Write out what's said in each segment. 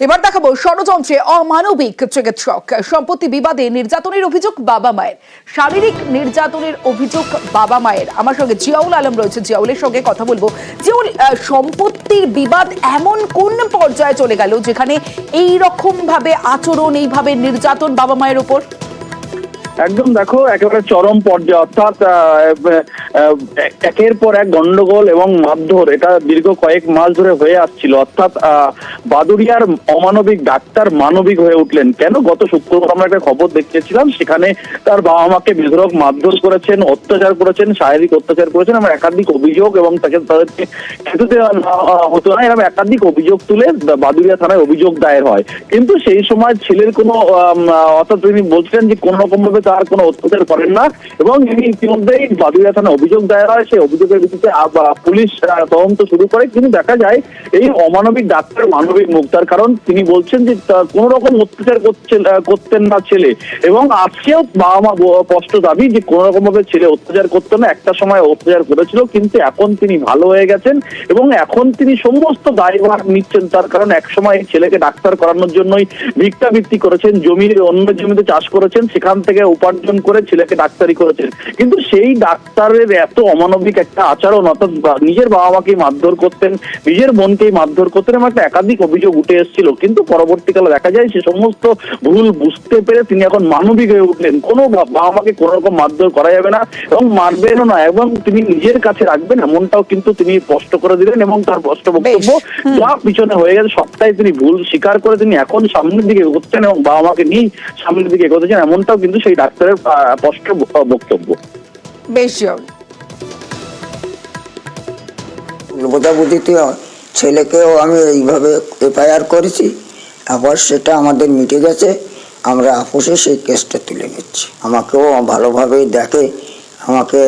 এবার দেখাবো ষড়যন্ত্রে অমানবিক চিকিৎসক। সম্পত্তি বিবাদে নির্যাতনের অভিযোগ বাবা মায়ের, শারীরিক নির্যাতনের অভিযোগ বাবা মায়ের। আমার সঙ্গে জিয়াউল আলম রয়েছে, জিয়াউলের সঙ্গে কথা বলবো। জিয়াউল, সম্পত্তির বিবাদ এমন কোন পর্যায়ে চলে গেল যেখানে এই রকম ভাবে আচরণ, এইভাবে নির্যাতন বাবা মায়ের উপর? একদম দেখো, একেবারে চরম পর্যায়ে, অর্থাৎ একের পর এক গন্ডগোল এবং মারধর এটা দীর্ঘ কয়েক মাস ধরে হয়ে আসছিল। অর্থাৎ বাদুড়িয়ার অমানবিক ডাক্তার মানবিক হয়ে উঠলেন কেন? গত শুক্রবার আমরা একটা খবর দেখেছিলাম, সেখানে তার বাবা মাকে বেধড়ক মারধর করেছেন, অত্যাচার করেছেন, শারীরিক অত্যাচার করেছেন, আমার একাধিক অভিযোগ, এবং তাদেরকে খেতে হতো না, এরকম একাধিক অভিযোগ তুলে বাদুড়িয়া থানায় অভিযোগ দায়ের হয়। কিন্তু সেই সময় ছেলের কোনো অর্থাৎ তিনি বলছিলেন যে কোন রকম ভাবে তার কোনো অত্যাচার করেন না, এবং তিনি ইতিমধ্যেই বাদুড়িয়া থানায় অভিযোগ দায়ের হয়। সেই অভিযোগের ভিত্তিতে পুলিশ তদন্ত শুরু করে। কিন্তু দেখা যায় এই অমানবিক ডাক্তার মানবিক মুখ, তার কারণ তিনি বলছেন যে কোন রকম অত্যাচার করতেন না ছেলে, এবং আজকেও বাবা মা স্পষ্ট দাবি যে কোন রকম ভাবে ছেলে অত্যাচার করতো না। একটা সময় অত্যাচার করেছিল, কিন্তু এখন তিনি ভালো হয়ে গেছেন এবং এখন তিনি সমস্ত দায়ভার নিচ্ছেন। তার কারণ এক সময় ছেলেকে ডাক্তার করানোর জন্যই ভিক্ষাবৃত্তি করেছেন, জমির অন্য জমিতে চাষ করেছেন, সেখান থেকে উপার্জন করে ছেলেকে ডাক্তারি করেছেন। কিন্তু সেই ডাক্তারের এত অমানবিক একটা আচরণ, অর্থাৎ নিজের বাবা মাকেই মারধর করতেন, নিজের বোনকেই মারধর করতেন, এবং একটা একাধিক অভিযোগ উঠে এসেছিল। কিন্তু পরবর্তীকালে দেখা যায় সে সমস্ত ভুল বুঝতে পেরে তিনি এখন মানবিক হয়ে উঠলেন। কোনো বাবা মাকে কোন রকম মারধর করা যাবে না এবং মারবেনও না, এবং তিনি নিজের কাছে রাখবেন এমনটাও কিন্তু তিনি স্পষ্ট করে দিলেন। এবং তার স্পষ্ট বক্তব্য, যা পিছনে হয়ে গেছে সবটাই তিনি ভুল স্বীকার করে তিনি এখন সামনের দিকে এগোচ্ছেন এবং বাবা মাকে নিয়ে সামনের দিকে এগোচ্ছেন, এমনটাও কিন্তু সেই ডাক্তারের স্পষ্ট বক্তব্য। বেশ, বোঝাবুঝিতে ছেলেকেও আমি এইভাবে এফআইআর করেছি, আবার সেটা আমাদের মিটে গেছে। আমরা আপোষে সেই কেসটা তুলে নিচ্ছি। আমাকেও ভালোভাবেই দেখে, আমাকে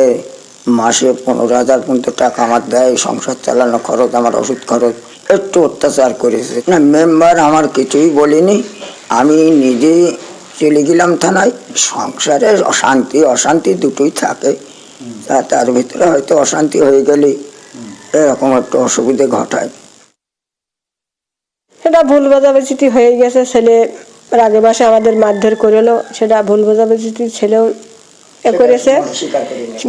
মাসে 15,000 পর্যন্ত টাকা আমার দেয়, সংসার চালানো খরচ, আমার ওষুধ খরচ। একটু অত্যাচার করেছে না, মেম্বার আমার কিছুই বলিনি, আমি নিজেই চলে গেলাম থানায়। সংসারে অশান্তি দুটোই থাকে, তার ভিতরে হয়তো অশান্তি হয়ে গেলে এরকম একটা অসুবিধে ঘটায়। সেটা ভুল বোঝাবুঝি হয়ে গেছে। ছেলে রাগে বাসে আমাদের মারধর করলো, সেটা ভুল বোঝাবুঝি ছেলেও করেছে,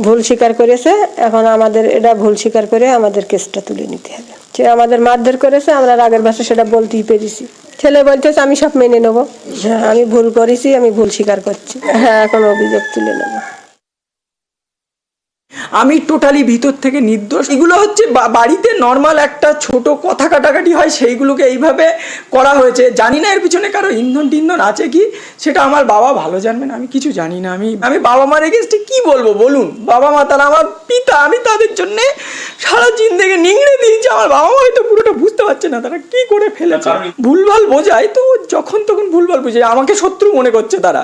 ভুল স্বীকার করেছে। এখন আমাদের এটা ভুল স্বীকার করে আমাদের কেসটা তুলে নিতে হবে। সে আমাদের মারধর করেছে, আমরা রাগের বাসে সেটা বলতেই পেরেছি। ছেলে বলতেছে আমি সব মেনে নেবো, হ্যাঁ আমি ভুল করেছি, আমি ভুল স্বীকার করছি, হ্যাঁ এখন অভিযোগ তুলে নেবো। আমি টোটালি ভিতর থেকে নির্দোষ। এগুলো হচ্ছে বাড়িতে নর্মাল একটা ছোট কথা কাটাকাটি হয়, সেইগুলোকে এইভাবে করা হয়েছে। জানি না এর পিছনে কারো ইন্ধন টিন্ধন আছে কি, সেটা আমার বাবা ভালো জানবেন, আমি কিছু জানি না। আমি বাবা মার এগেন্স্টে কি বলবো বলুন? বাবা মা তারা আমার পিতা, আমি তাদের জন্যে সারা জিন্দেগি নিংড়ে দিয়েছি। আমার বাবা মা হয়তো পুরোটা বুঝতে পারছে না তারা কি করে ফেলেছে। ভুলভাল বোঝায় তো, যখন তখন ভুলভাল বুঝে আমাকে শত্রু মনে করছে তারা।